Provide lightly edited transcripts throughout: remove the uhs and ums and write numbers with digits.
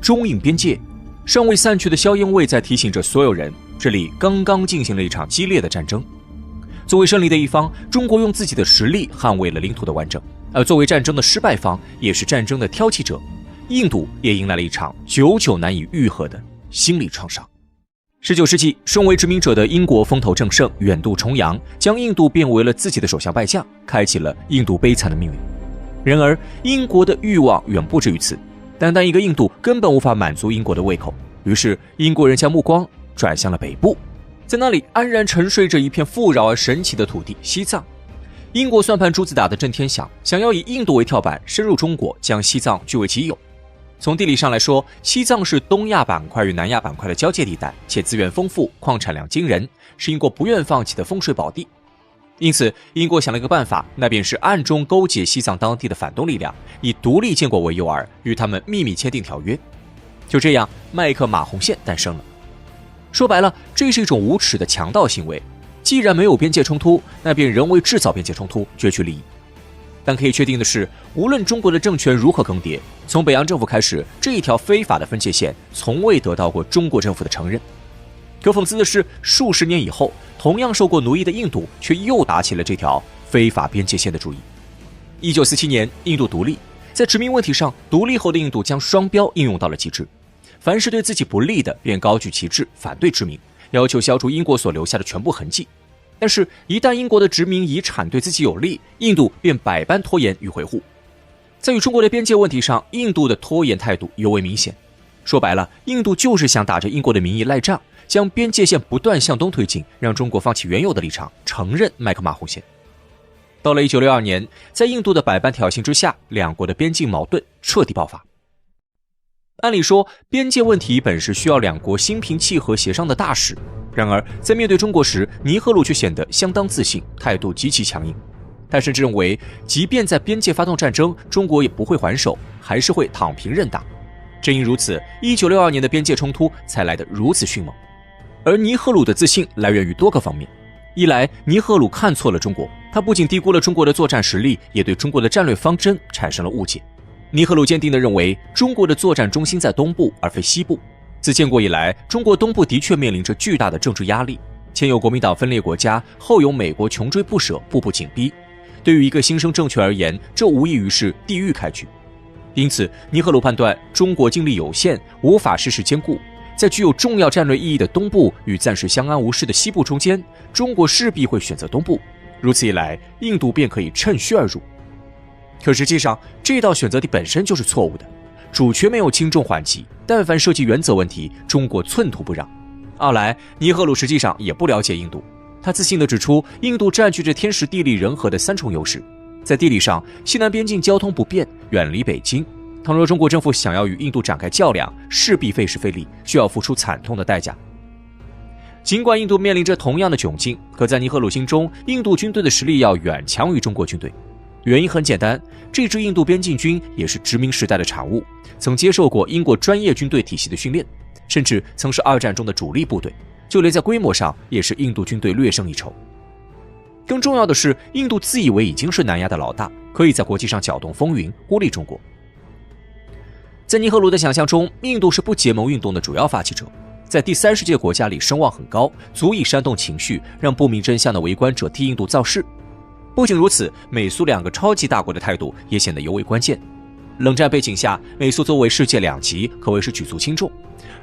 中印边界，尚未散去的硝烟味在提醒着所有人，这里刚刚进行了一场激烈的战争。作为胜利的一方，中国用自己的实力捍卫了领土的完整，而作为战争的失败方，也是战争的挑起者，印度也迎来了一场久久难以愈合的心理创伤。19世纪，身为殖民者的英国风头正盛，远渡重洋，将印度变为了自己的手下败将，开启了印度悲惨的命运。然而，英国的欲望远不止于此，单单一个印度根本无法满足英国的胃口，于是英国人将目光转向了北部，在那里安然沉睡着一片富饶而神奇的土地——西藏。英国算盘珠子打得震天响，想要以印度为跳板，深入中国，将西藏据为己有。从地理上来说，西藏是东亚板块与南亚板块的交界地带，且资源丰富，矿产量惊人，是英国不愿放弃的风水宝地。因此，英国想了一个办法，那便是暗中勾结西藏当地的反动力量，以独立建国为诱饵，与他们秘密签订条约。就这样，麦克马洪线诞生了。说白了，这是一种无耻的强盗行为。既然没有边界冲突，那便人为制造边界冲突，攫取利益。但可以确定的是，无论中国的政权如何更迭，从北洋政府开始，这一条非法的分界线从未得到过中国政府的承认。可讽刺的是，数十年以后，同样受过奴役的印度却又打起了这条非法边界线的主意。1947年，印度独立，在殖民问题上，独立后的印度将双标应用到了极致。凡是对自己不利的，便高举旗帜反对殖民，要求消除英国所留下的全部痕迹。但是，一旦英国的殖民遗产对自己有利，印度便百般拖延与维护。在与中国的边界问题上，印度的拖延态度尤为明显。说白了，印度就是想打着英国的名义赖账，将边界线不断向东推进，让中国放弃原有的立场，承认麦克马洪线。到了1962年，在印度的百般挑衅之下，两国的边境矛盾彻底爆发。按理说，边界问题本是需要两国心平气和协商的大事，然而在面对中国时，尼赫鲁却显得相当自信，态度极其强硬。他甚至认为，即便在边界发动战争，中国也不会还手，还是会躺平认打。正因如此，1962年的边界冲突才来得如此迅猛。而尼赫鲁的自信来源于多个方面。一来，尼赫鲁看错了中国，他不仅低估了中国的作战实力，也对中国的战略方针产生了误解。尼赫鲁坚定地认为，中国的作战中心在东部，而非西部。自建国以来，中国东部的确面临着巨大的政治压力，前有国民党分裂国家，后有美国穷追不舍，步步紧逼。对于一个新生政权而言，这无异于是地狱开局。因此，尼赫鲁判断中国精力有限，无法事事兼顾，在具有重要战略意义的东部与暂时相安无事的西部中间，中国势必会选择东部。如此一来，印度便可以趁虚而入。可实际上，这道选择题本身就是错误的。主权没有轻重缓急，但凡涉及原则问题，中国寸土不让。二来，尼赫鲁实际上也不了解印度，他自信地指出，印度占据着天时地利人和的三重优势。在地理上，西南边境交通不便，远离北京。倘若中国政府想要与印度展开较量，势必费时费力，需要付出惨痛的代价。尽管印度面临着同样的窘境，可在尼赫鲁心中，印度军队的实力要远强于中国军队。原因很简单，这支印度边境军也是殖民时代的产物，曾接受过英国专业军队体系的训练，甚至曾是二战中的主力部队，就连在规模上也是印度军队略胜一筹。更重要的是，印度自以为已经是南亚的老大，可以在国际上搅动风云，孤立中国。在尼赫鲁的想象中，印度是不结盟运动的主要发起者，在第三世界国家里声望很高，足以煽动情绪，让不明真相的围观者替印度造势。不仅如此，美苏两个超级大国的态度也显得尤为关键。冷战背景下，美苏作为世界两极，可谓是举足轻重。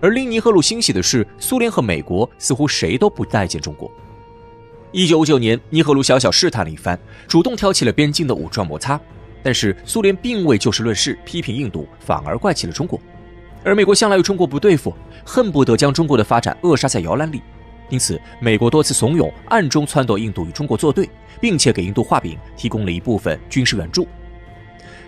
而令尼赫鲁欣喜的是，苏联和美国似乎谁都不待见中国。1959年，尼赫鲁小小试探了一番，主动挑起了边境的武装摩擦。但是苏联并未就事论事批评印度，反而怪起了中国。而美国向来与中国不对付，恨不得将中国的发展扼杀在摇篮里。因此，美国多次怂恿，暗中撺掇印度与中国作对，并且给印度画饼，提供了一部分军事援助。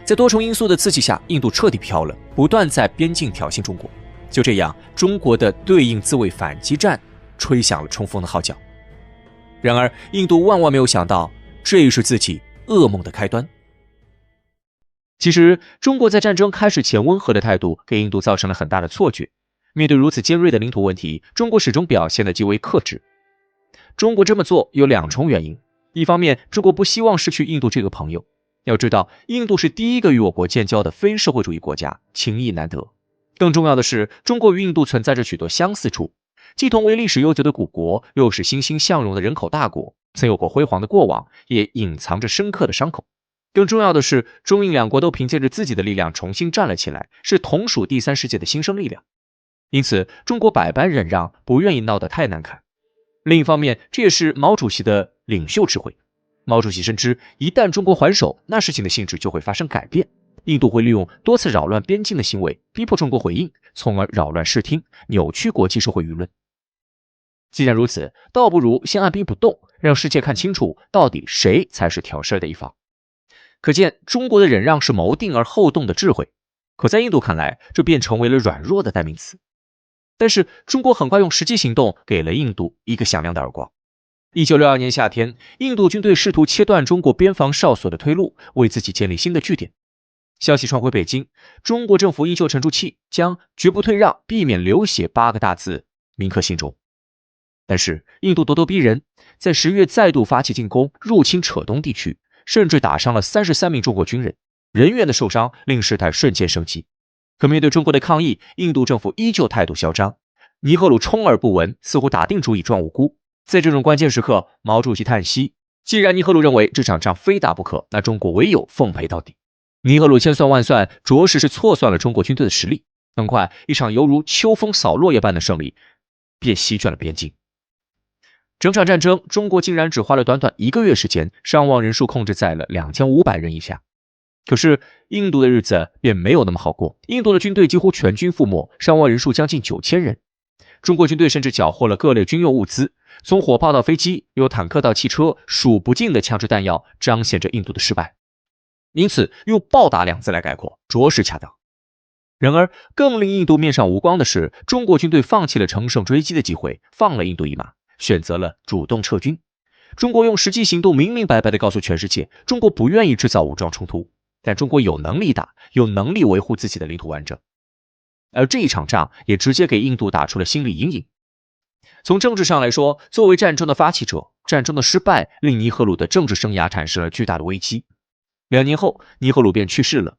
在多重因素的刺激下，印度彻底飘了，不断在边境挑衅中国。就这样，中国的对应自卫反击战吹响了冲锋的号角。然而，印度万万没有想到，这也是自己噩梦的开端。其实，中国在战争开始前温和的态度，给印度造成了很大的错觉。面对如此尖锐的领土问题，中国始终表现得极为克制。中国这么做有两重原因：一方面，中国不希望失去印度这个朋友。要知道，印度是第一个与我国建交的非社会主义国家，情谊难得。更重要的是，中国与印度存在着许多相似处，既同为历史悠久的古国，又是欣欣向荣的人口大国，曾有过辉煌的过往，也隐藏着深刻的伤口。更重要的是，中印两国都凭借着自己的力量重新站了起来，是同属第三世界的新生力量。因此，中国百般忍让，不愿意闹得太难看。另一方面，这也是毛主席的领袖智慧。毛主席深知，一旦中国还手，那事情的性质就会发生改变。印度会利用多次扰乱边境的行为，逼迫中国回应，从而扰乱视听，扭曲国际社会舆论。既然如此，倒不如先按兵不动，让世界看清楚到底谁才是挑事的一方。可见中国的忍让是谋定而后动的智慧，可在印度看来，这便成为了软弱的代名词。但是中国很快用实际行动给了印度一个响亮的耳光。1962年夏天，印度军队试图切断中国边防哨所的推路，为自己建立新的据点。消息传回北京，中国政府依旧沉住气，将绝不退让，避免流血8个大字铭刻心中。但是印度咄咄逼人，在10月再度发起进攻，入侵扯东地区，甚至打伤了33名中国军人，人员的受伤令事态瞬间升级。可面对中国的抗议，印度政府依旧态度嚣张，尼赫鲁充耳不闻，似乎打定主意撞无辜。在这种关键时刻，毛主席叹息，既然尼赫鲁认为这场仗非打不可，那中国唯有奉陪到底。尼赫鲁千算万算，着实是错算了中国军队的实力。很快，一场犹如秋风扫落叶般的胜利便席卷了边境。整场战争，中国竟然只花了短短1个月时间，伤亡人数控制在了2500人以下。可是印度的日子便没有那么好过，印度的军队几乎全军覆没，伤亡人数将近9000人。中国军队甚至缴获了各类军用物资，从火炮到飞机，由坦克到汽车，数不尽的枪支弹药，彰显着印度的失败。因此，用暴打2字来概括，着实恰当。然而，更令印度面上无光的是，中国军队放弃了乘胜追击的机会，放了印度一马，选择了主动撤军。中国用实际行动明明白白地告诉全世界，中国不愿意制造武装冲突，但中国有能力打，有能力维护自己的领土完整。而这一场仗也直接给印度打出了心理阴影。从政治上来说，作为战争的发起者，战争的失败令尼赫鲁的政治生涯产生了巨大的危机。2年后，尼赫鲁便去世了，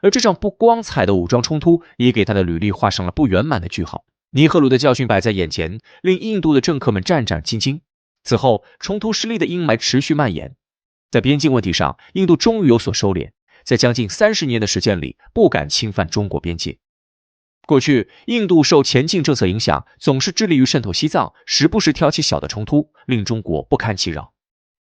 而这场不光彩的武装冲突也给他的履历画上了不圆满的句号。尼赫鲁的教训摆在眼前，令印度的政客们战战兢兢。此后，冲突失利的阴霾持续蔓延。在边境问题上，印度终于有所收敛，在将近30年的时间里，不敢侵犯中国边界。过去，印度受前进政策影响，总是致力于渗透西藏，时不时挑起小的冲突，令中国不堪其扰。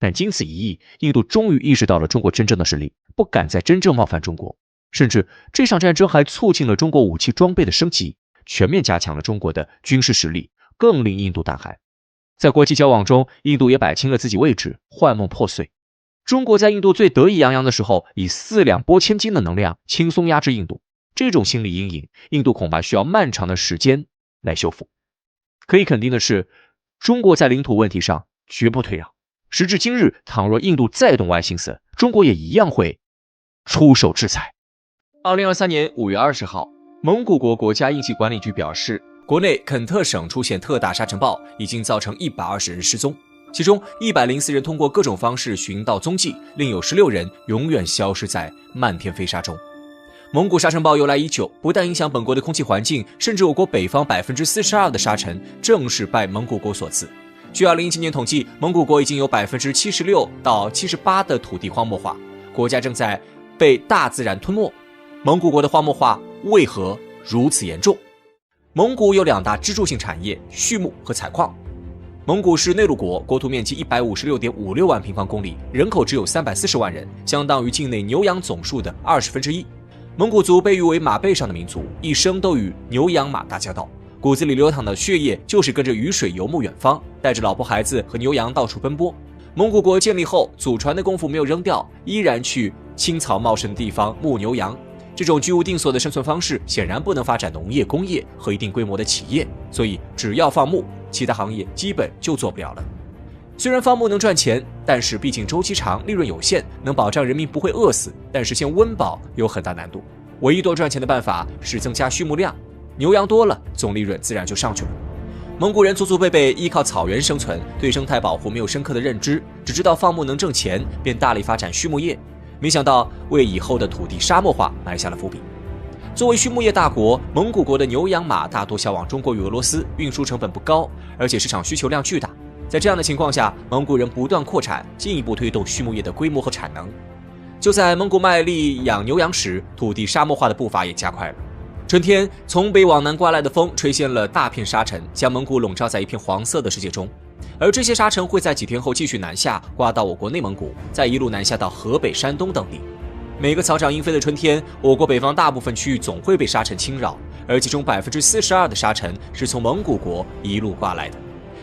但经此一役，印度终于意识到了中国真正的实力，不敢再真正冒犯中国。甚至这场战争还促进了中国武器装备的升级，全面加强了中国的军事实力，更令印度胆寒。在国际交往中，印度也摆清了自己位置，幻梦破碎。中国在印度最得意洋洋的时候，以4两拨千斤的能量轻松压制印度。这种心理阴影，印度恐怕需要漫长的时间来修复。可以肯定的是，中国在领土问题上绝不退让。时至今日，倘若印度再动歪心思，中国也一样会出手制裁。2023年5月20号，蒙古国国家应急管理局表示，国内肯特省出现特大沙尘暴，已经造成120人失踪，其中104人通过各种方式寻到踪迹，另有16人永远消失在漫天飞沙中。蒙古沙尘暴由来已久，不但影响本国的空气环境，甚至我国北方42%的沙尘正是拜蒙古国所赐。据2017年统计，蒙古国已经有76%到78%的土地荒漠化，国家正在被大自然吞没。蒙古国的荒漠化为何如此严重？蒙古有2大支柱性产业：畜牧和采矿。蒙古是内陆国，国土面积156.56万平方公里，人口只有340万人，相当于境内牛羊总数的1/20。蒙古族被誉为马背上的民族，一生都与牛羊马打交道，骨子里流淌的血液就是跟着雨水游牧远方，带着老婆孩子和牛羊到处奔波。蒙古国建立后，祖传的功夫没有扔掉，依然去青草茂盛的地方牧牛羊。这种居无定所的生存方式显然不能发展农业、工业和一定规模的企业，所以只要放牧，其他行业基本就做不了了。虽然放牧能赚钱，但是毕竟周期长，利润有限，能保障人民不会饿死，但实现温饱有很大难度。唯一多赚钱的办法是增加畜牧量，牛羊多了，总利润自然就上去了。蒙古人祖祖辈辈依靠草原生存，对生态保护没有深刻的认知，只知道放牧能挣钱，便大力发展畜牧业，没想到为以后的土地沙漠化埋下了伏笔。作为畜牧业大国，蒙古国的牛羊马大多销往中国与俄罗斯，运输成本不高，而且市场需求量巨大。在这样的情况下，蒙古人不断扩产，进一步推动畜牧业的规模和产能。就在蒙古卖力养牛羊时，土地沙漠化的步伐也加快了。春天，从北往南刮来的风吹掀了大片沙尘，将蒙古笼罩在一片黄色的世界中。而这些沙尘会在几天后继续南下，刮到我国内蒙古，再一路南下到河北、山东等地。每个草长莺飞的春天，我国北方大部分区域总会被沙尘侵扰，而其中42%的沙尘是从蒙古国一路刮来的。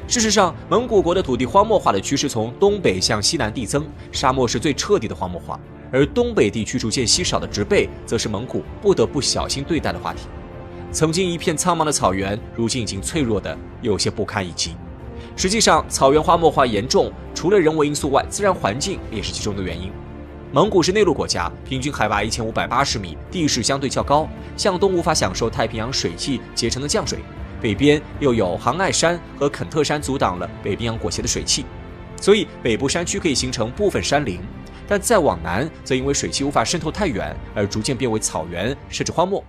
事实上，蒙古国的土地荒漠化的趋势从东北向西南递增，沙漠是最彻底的荒漠化，而东北地区逐渐稀少的植被，则是蒙古不得不小心对待的话题。曾经一片苍茫的草原，如今已经脆弱的有些不堪一击。实际上，草原荒漠化严重，除了人为因素外，自然环境也是其中的原因。蒙古是内陆国家，平均海拔1580米，地势相对较高，向东无法享受太平洋水汽结成的降水，北边又有杭爱山和肯特山阻挡了北冰洋裹挟的水汽，所以北部山区可以形成部分山林，但再往南则因为水汽无法渗透太远，而逐渐变为草原甚至荒漠。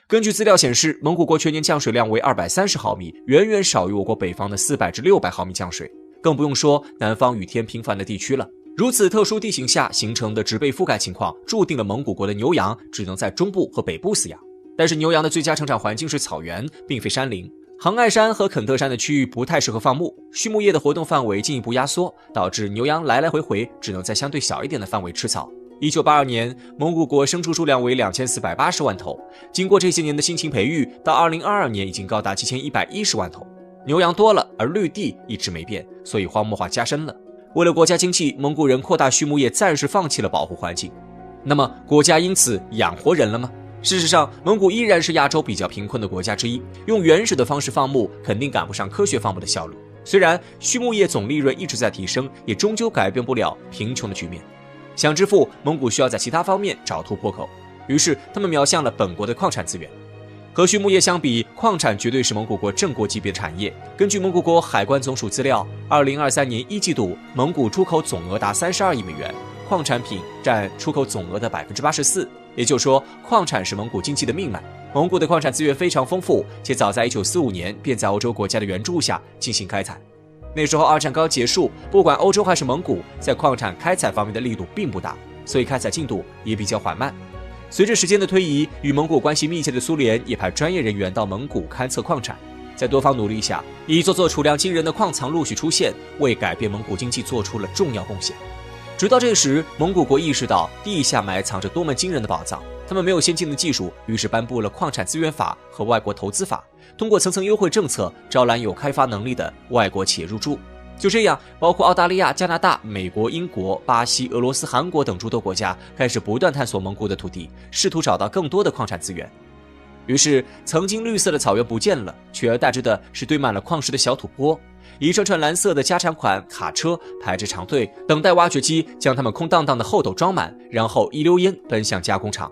根据资料显示，蒙古国全年降水量为230毫米，远远少于我国北方的400至600毫米降水，更不用说南方雨天频繁的地区了。如此特殊地形下形成的植被覆盖情况，注定了蒙古国的牛羊只能在中部和北部饲养。但是牛羊的最佳成长环境是草原，并非山林。杭爱山和肯特山的区域不太适合放牧，畜牧业的活动范围进一步压缩，导致牛羊来来回回只能在相对小一点的范围吃草。1982年，蒙古国牲畜数量为2480万头，经过这些年的辛勤培育，到2022年已经高达7110万头。牛羊多了，而绿地一直没变，所以荒漠化加深了。为了国家经济，蒙古人扩大畜牧业，暂时放弃了保护环境。那么，国家因此养活人了吗？事实上，蒙古依然是亚洲比较贫困的国家之一，用原始的方式放牧，肯定赶不上科学放牧的效率。虽然畜牧业总利润一直在提升，也终究改变不了贫穷的局面。想致富，蒙古需要在其他方面找突破口，于是他们瞄向了本国的矿产资源。和畜牧业相比，矿产绝对是蒙古国正国级别的产业。根据蒙古国海关总署资料，2023年1季度，蒙古出口总额达32亿美元，矿产品占出口总额的84%。也就是说，矿产是蒙古经济的命脉。蒙古的矿产资源非常丰富，且早在1945年便在欧洲国家的援助下进行开采。那时候二战刚结束，不管欧洲还是蒙古，在矿产开采方面的力度并不大，所以开采进度也比较缓慢。随着时间的推移，与蒙古关系密切的苏联也派专业人员到蒙古勘测矿产。在多方努力下，一座座储量惊人的矿藏陆续出现，为改变蒙古经济做出了重要贡献。直到这时，蒙古国意识到地下埋藏着多么惊人的宝藏，他们没有先进的技术，于是颁布了矿产资源法和外国投资法，通过层层优惠政策招揽有开发能力的外国企业入驻。就这样，包括澳大利亚、加拿大、美国、英国、巴西、俄罗斯、韩国等诸多国家开始不断探索蒙古的土地，试图找到更多的矿产资源。于是，曾经绿色的草原不见了，取而代之的是堆满了矿石的小土坡。一串串蓝色的家产款卡车排着长队，等待挖掘机将它们空荡荡的后斗装满，然后一溜烟奔向加工厂。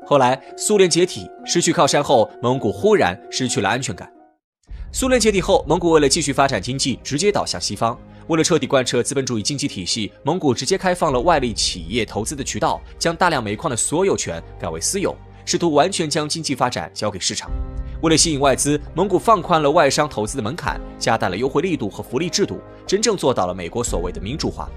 后来，苏联解体，失去靠山后，蒙古忽然失去了安全感。苏联解体后，蒙古为了继续发展经济，直接倒向西方。为了彻底贯彻资本主义经济体系，蒙古直接开放了外力企业投资的渠道，将大量煤矿的所有权改为私有，试图完全将经济发展交给市场。为了吸引外资，蒙古放宽了外商投资的门槛，加大了优惠力度和福利制度，真正做到了美国所谓的民主化。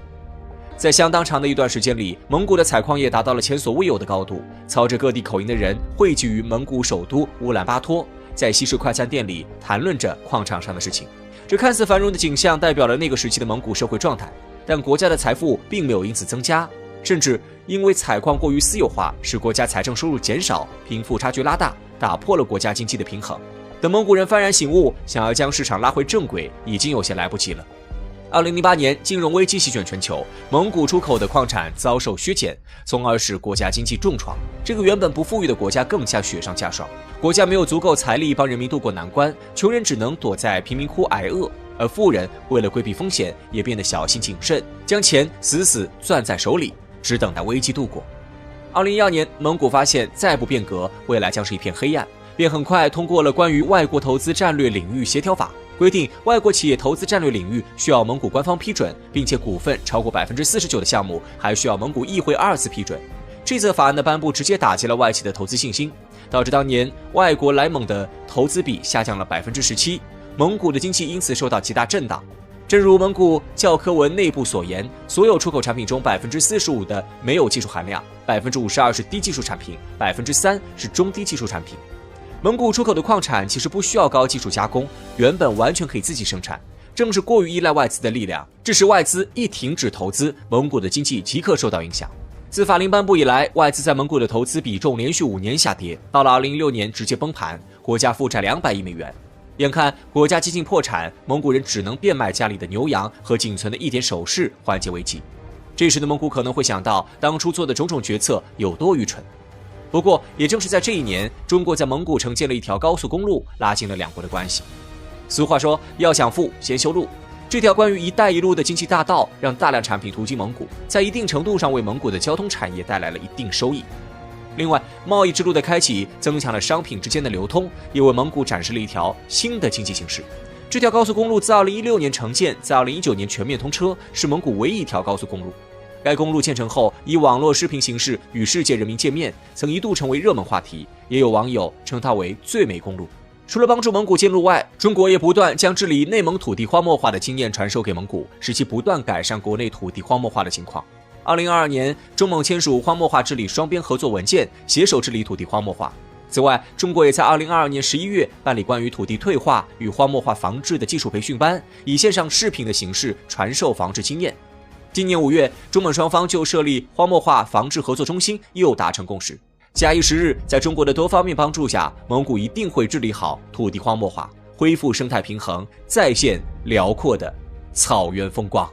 在相当长的一段时间里，蒙古的采矿业达到了前所未有的高度，操着各地口音的人汇聚于蒙古首都乌兰巴托，在西式快餐店里谈论着矿场上的事情。这看似繁荣的景象代表了那个时期的蒙古社会状态，但国家的财富并没有因此增加，甚至因为采矿过于私有化，使国家财政收入减少，贫富差距拉大，打破了国家经济的平衡。等蒙古人幡然醒悟，想要将市场拉回正轨，已经有些来不及了。2008年，金融危机席卷全球，蒙古出口的矿产遭受削减，从而使国家经济重创。这个原本不富裕的国家更加雪上加霜，国家没有足够财力帮人民渡过难关，穷人只能躲在贫民窟挨饿，而富人为了规避风险，也变得小心谨慎，将钱死死攥在手里，只等待危机度过。2012年，蒙古发现再不变革，未来将是一片黑暗，便很快通过了关于外国投资战略领域协调法，规定外国企业投资战略领域需要蒙古官方批准，并且股份超过49%的项目还需要蒙古议会2次批准。这则法案的颁布直接打击了外企的投资信心。导致当年外国来蒙的投资比下降了17%，蒙古的经济因此受到极大震荡。正如蒙古教科文内部所言，所有出口产品中45%的没有技术含量，52%是低技术产品，3%是中低技术产品。蒙古出口的矿产其实不需要高技术加工，原本完全可以自己生产。正是过于依赖外资的力量，致使外资一停止投资，蒙古的经济即刻受到影响。自法令颁布以来，外资在蒙古的投资比重连续5年下跌，到了2016年直接崩盘，国家负债200亿美元。眼看国家接近破产，蒙古人只能变卖家里的牛羊和仅存的一点首饰缓解危机。这时的蒙古可能会想到当初做的种种决策有多愚蠢。不过也正是在这一年，中国在蒙古城建了一条高速公路，拉近了两国的关系。俗话说，要想富先修路。这条关于一带一路的经济大道让大量产品途经蒙古，在一定程度上为蒙古的交通产业带来了一定收益。另外，贸易之路的开启增强了商品之间的流通，也为蒙古展示了一条新的经济形势。这条高速公路自2016年成建，在2019年全面通车，是蒙古唯一一条高速公路。该公路建成后，以网络视频形式与世界人民见面，曾一度成为热门话题，也有网友称它为最美公路。除了帮助蒙古建路外，中国也不断将治理内蒙土地荒漠化的经验传授给蒙古，使其不断改善国内土地荒漠化的情况。2022年，中蒙签署荒漠化治理双边合作文件，携手治理土地荒漠化。此外，中国也在2022年11月办理关于土地退化与荒漠化防治的技术培训班，以线上视频的形式传授防治经验。今年5月，中蒙双方就设立荒漠化防治合作中心又达成共识。假以时日，在中国的多方面帮助下，蒙古一定会治理好土地荒漠化，恢复生态平衡，再现辽阔的草原风光。